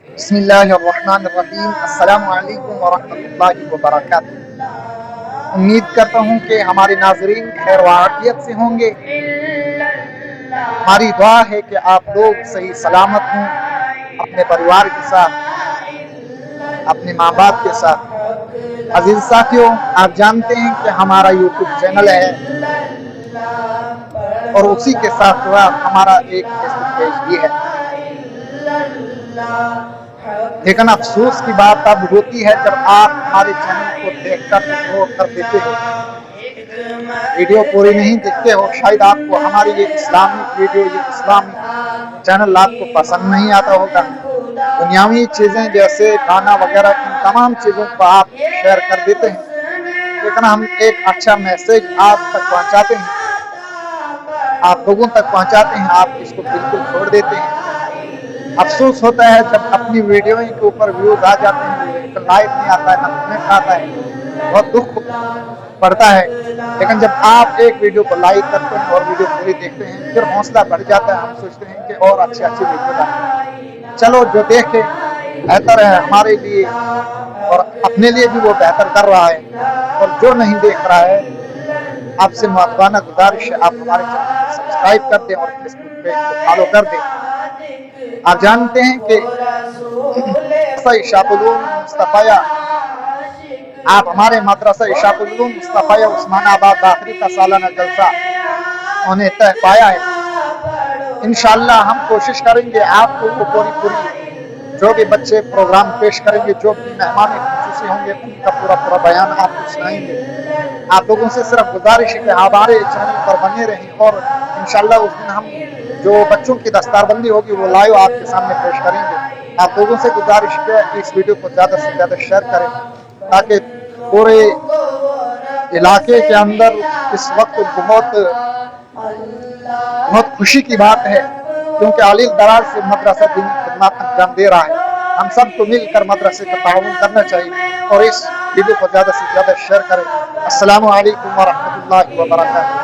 बिस्मिल्लाहिर्रहमानिर्रहीम। अस्सलामु अलैकुम वरहमतुल्लाहि वबरकातुहू। उम्मीद करता हूँ कि हमारे नाज़रीन खैर व आफियत से होंगे। हमारी दुआ है कि आप लोग सही सलामत हों, अपने परिवार के साथ, अपने माँ बाप के साथ। अजीज साथियों, आप जानते हैं कि हमारा यूट्यूब चैनल है और उसी के साथ जुड़ा हमारा एक फेसबुक पेज भी है। लेकिन अफसोस की बात तब होती है जब आप हमारे चैनल को देखकर इग्नोर कर देते हो, वीडियो पूरी नहीं देखते हो। शायद आपको हमारी ये इस्लामिक वीडियो, ये इस्लामिक चैनल आपको पसंद नहीं आता होगा। दुनियावी चीज़ें जैसे गाना वगैरह, इन तमाम चीज़ों को आप शेयर कर देते हैं, लेकिन हम एक अच्छा मैसेज आप तक पहुंचाते हैं, आप लोगों तक पहुंचाते हैं, आप इसको बिल्कुल छोड़ देते हैं। अफसोस होता है जब अपनी वीडियो के ऊपर व्यूज आ जाते हैं लेकिन लाइक नहीं आता है, ना कमेंट आता है, बहुत दुख पड़ता है। लेकिन जब आप एक वीडियो को लाइक करते हैं और वीडियो पूरी देखते हैं, फिर हौसला बढ़ जाता है। हम सोचते हैं कि और अच्छी अच्छी वीडियो डालें। चलो, जो देखे बेहतर है हमारे लिए और अपने लिए भी वो बेहतर कर रहा है, और जो नहीं देख रहा है, आपसे मुआफ़ाना गुजारिश है आप हमारे चैनल को सब्सक्राइब कर दें और फेसबुक पेज को फॉलो कर दें। आप जानते हैं कि इशातुल उलूम मुस्तफ़ाया, आप हमारे मदरसा इशातुल उलूम मुस्तफ़ाया उस्मानाबाद दाखिली का सालाना जलसा उन्हें तय पाया है। इंशाअल्लाह हम कोशिश करेंगे आपको पूरी जो भी बच्चे प्रोग्राम पेश करेंगे, जो भी मेहमान खुसूसी होंगे, उनका पूरा बयान आपको सुनाएंगे। आप लोगों से सिर्फ गुजारिश है कि हमारे चैनल पर बने रहें, और इंशाअल्लाह उस दिन हम जो बच्चों की दस्तारबंदी होगी वो लाइव आपके सामने पेश करेंगे। आप लोगों से गुजारिश है कि इस वीडियो को ज़्यादा से ज़्यादा शेयर करें, ताकि पूरे इलाके के अंदर इस वक्त बहुत खुशी की बात है, क्योंकि अलील दराज से मदरसा दीनी खिदमत अंजाम दे रहा है। हम सबको मिलकर मदरसे का ताउन करना चाहिए और इस वीडियो को ज़्यादा से ज़्यादा शेयर करें। अस्सलामु अलैकुम वरहमतुल्लाहि वबरकातुहू।